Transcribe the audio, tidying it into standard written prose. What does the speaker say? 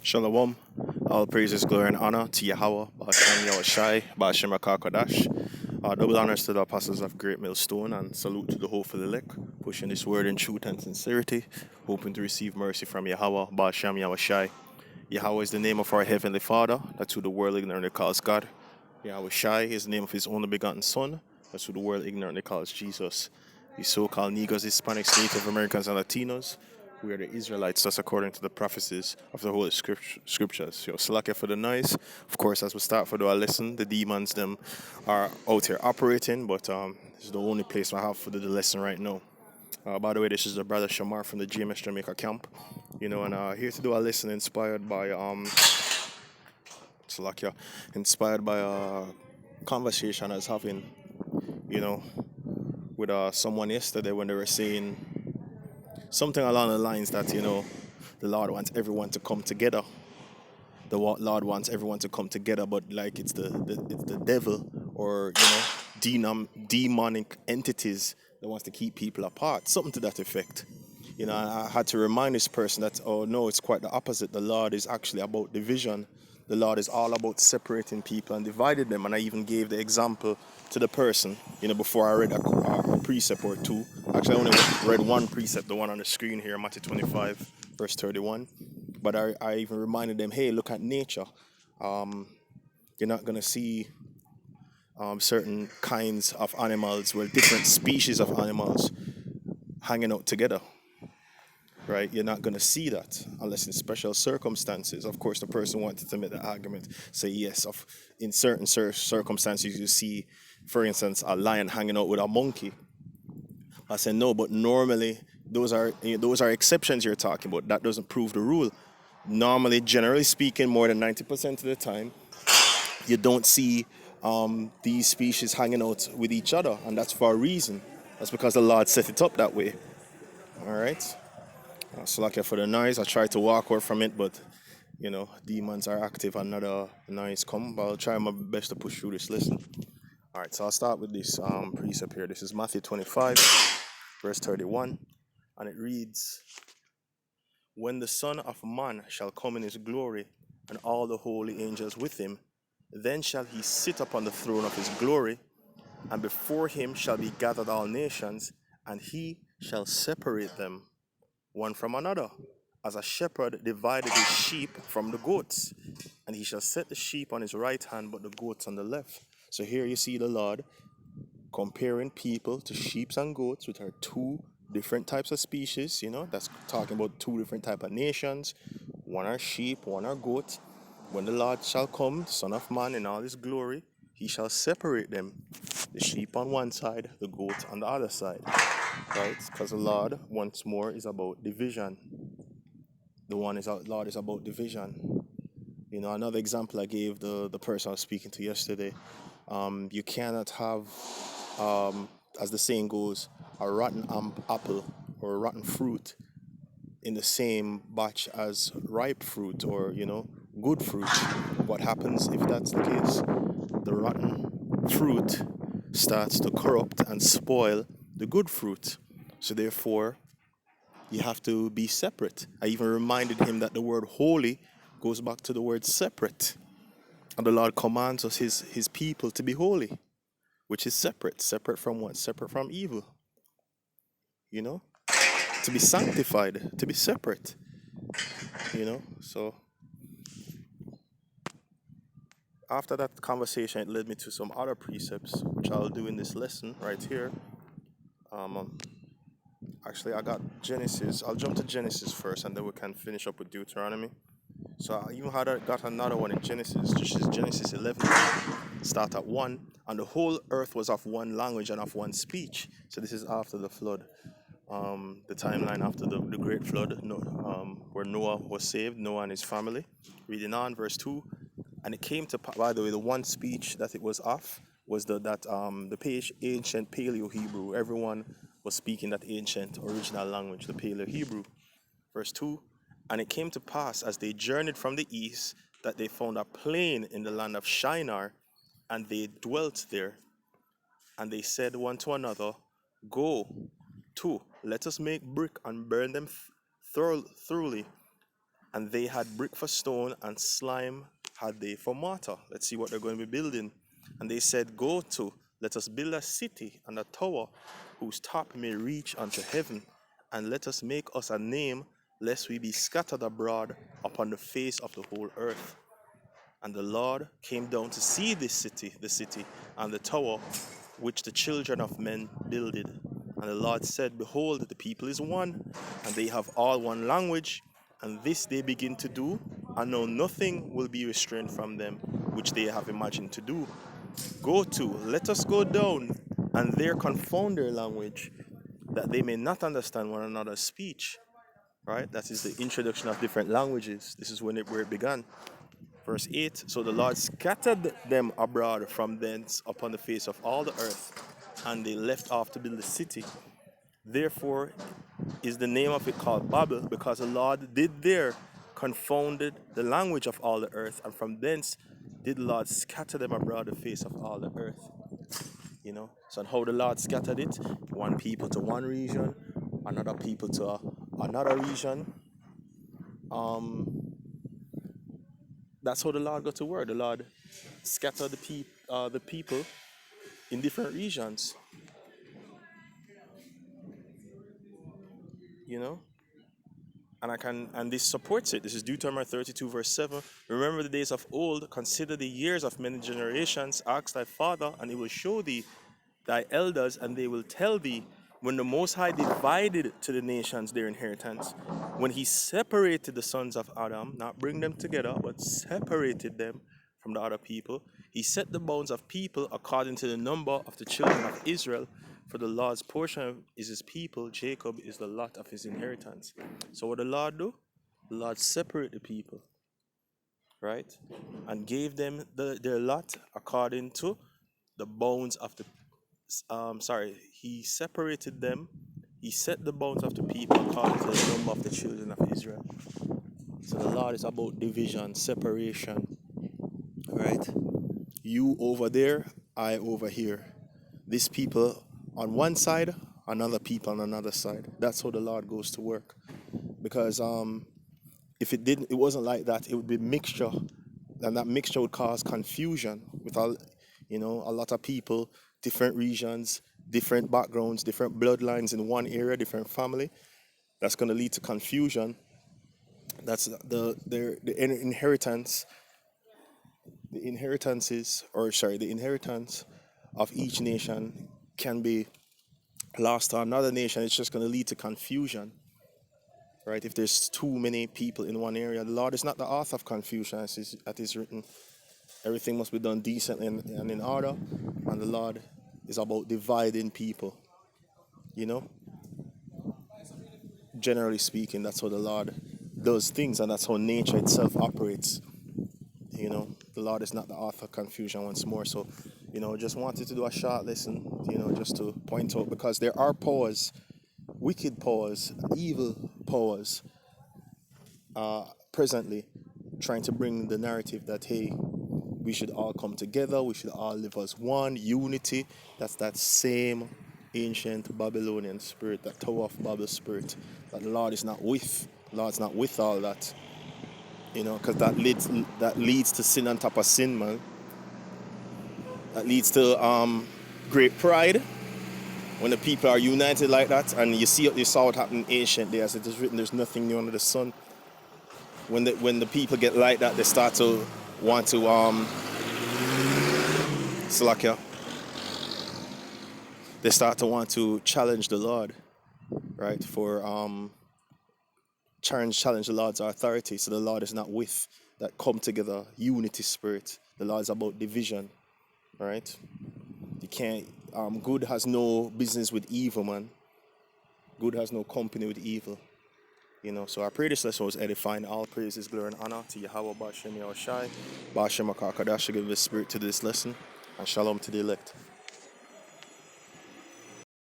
Shalom. All praises, glory, and honor to Yahweh, Ba'ashem Yahushai, Ba'ashem HaKadosh. Double honors to the apostles of Great Millstone, and salute to the hopeful elect, pushing this word in truth and sincerity, hoping to receive mercy from Yahweh, Ba'ashem Yahushai. Yahweh is the name of our Heavenly Father, that's who the world ignorantly calls God. Yahushai is the name of His only begotten Son, that's who the world ignorantly calls Jesus. These so-called Negroes, Hispanics, Native Americans, and Latinos, we are the Israelites, that's according to the prophecies of the Holy Scriptures. Yo, slack for the noise. Of course, as we start for the lesson, the demons them are out here operating, but this is the only place I have for the lesson right now. By the way, this is the brother Shamar from the GMS Jamaica camp. And here to do a lesson inspired by Slovakia, inspired by a conversation I was having, you know, with someone yesterday when they were saying something along the lines that, the Lord wants everyone to come together. The Lord wants everyone to come together, but like it's the devil or, demonic entities that wants to keep people apart. Something to that effect. I had to remind this person that, oh no, it's quite the opposite. The Lord is actually about division. The Lord is all about separating people and dividing them. And I even gave the example to the person, before I read a precept or two. Actually, I only read one precept, the one on the screen here, Matthew 25, verse 31. But I even reminded them, hey, look at nature. You're not going to see certain kinds of animals, well, different species of animals hanging out together. Right, you're not going to see that unless in special circumstances. Of course, the person wanted to make the argument, say yes, in certain circumstances you see, for instance, a lion hanging out with a monkey. I said no, but normally those are exceptions you're talking about. That doesn't prove the rule. Normally, generally speaking, more than 90% of the time, you don't see these species hanging out with each other, and that's for a reason. That's because the Lord set it up that way. All right. So like for the noise, I try to walk away from it, but demons are active. Another noise come, but I'll try my best to push through this lesson. All right, so I'll start with this precept here. This is Matthew 25, verse 31, and it reads, "When the Son of Man shall come in his glory, and all the holy angels with him, then shall he sit upon the throne of his glory, and before him shall be gathered all nations, and he shall separate them one from another, as a shepherd divided his sheep from the goats. And he shall set the sheep on his right hand, but the goats on the left." So here you see the Lord comparing people to sheep and goats, which are two different types of species. That's talking about two different types of nations. One are sheep, one are goats. When the Lord shall come, Son of Man, in all his glory, he shall separate them, the sheep on one side, the goat on the other side. Right? Because the Lord, once more, is about division. Lord is about division. Another example I gave the person I was speaking to yesterday. You cannot have, as the saying goes, a rotten apple or a rotten fruit in the same batch as ripe fruit or, good fruit. What happens if that's the case? The rotten fruit starts to corrupt and spoil the good fruit. So therefore, you have to be separate. I even reminded him that the word holy goes back to the word separate. And the Lord commands us, his people, to be holy, which is separate. Separate from what? Separate from evil. To be sanctified, to be separate. So after that conversation, it led me to some other precepts, which I'll do in this lesson right here. Actually, I got Genesis. I'll jump to Genesis first, and then we can finish up with Deuteronomy. So I even got another one in Genesis. This is Genesis 11. Start at 1. And the whole earth was of one language and of one speech. So this is after the flood. The timeline after the great flood, where Noah was saved, Noah and his family. Reading on, verse 2. And it came to, by the way, the one speech that it was of was the ancient Paleo-Hebrew. Everyone was speaking that ancient original language, the Paleo-Hebrew. Verse 2, and it came to pass as they journeyed from the east that they found a plain in the land of Shinar, and they dwelt there. And they said one to another, Go to, let us make brick and burn them thoroughly, And they had brick for stone and slime had they for mortar. Let's see what they're going to be building. And they said, go to, let us build a city and a tower whose top may reach unto heaven, and let us make us a name, lest we be scattered abroad upon the face of the whole earth. And the Lord came down to see this city, the city, and the tower which the children of men builded. And the Lord said, behold, the people is one, and they have all one language, and this they begin to do, and now nothing will be restrained from them, which they have imagined to do. Go to, let us go down, and there confound their language, that they may not understand one another's speech. Right? That is the introduction of different languages. This is where it began. Verse 8, so the Lord scattered them abroad from thence upon the face of all the earth, and they left off to build the city. Therefore is the name of it called Babel, because the Lord did there confounded the language of all the earth, and from thence did the Lord scatter them abroad the face of all the earth. You know, so how the Lord scattered it, one people to one region, another people to another region. That's how the Lord got to work. The Lord scattered the people in different regions. You know, and this supports it. This is Deuteronomy 32 verse 7. Remember the days of old, consider the years of many generations. Ask thy father, and he will show thee thy elders, and they will tell thee, when the Most High divided to the nations their inheritance, when he separated the sons of Adam, not bring them together, but separated them from the other people, he set the bounds of people according to the number of the children of Israel. For the Lord's portion is his people, Jacob is the lot of his inheritance. So what the Lord do? The Lord separate the people, right? And gave them their lot according to the bounds of the he separated them. He set the bounds of the people according to the number of the children of Israel. So the Lord is about division, separation, right? You over there, I over here. These people on one side, another people on another side. That's how the Lord goes to work. Because if it wasn't like that, it would be mixture, and that mixture would cause confusion with all, a lot of people, different regions, different backgrounds, different bloodlines in one area, different family. That's going to lead to confusion. That's the inheritance. The inheritance of each nation can be lost to another nation. It's just going to lead to confusion, right? If there's too many people in one area, the Lord is not the author of confusion, as is written. Everything must be done decently and in order, and the Lord is about dividing people. Generally speaking, that's how the Lord does things, and that's how nature itself operates. The Lord is not the author of confusion once more. So, just wanted to do a short lesson, just to point out, because there are powers, wicked powers, evil powers, presently trying to bring the narrative that, hey, we should all come together, we should all live as one, unity. That's that same ancient Babylonian spirit, that Tower of Babel spirit, that the Lord is not with. The Lord's not with all that. Because that leads to sin on top of sin, man. That leads to great pride when the people are united like that. And you saw what happened in ancient days. It is written, there's nothing new under the sun. When the people get like that, they start to want to Slovakia. They start to want to challenge the Lord, right? For challenge the Lord's authority. So the Lord is not with that come together unity spirit. The Lord is about division, right? You can't. Good has no business with evil, man. Good has no company with evil. So I pray this lesson was edifying. All praises, glory, and honor to Yahweh Bashem Yahushai, Bashem Akakadash, give the spirit to this lesson, and shalom to the elect.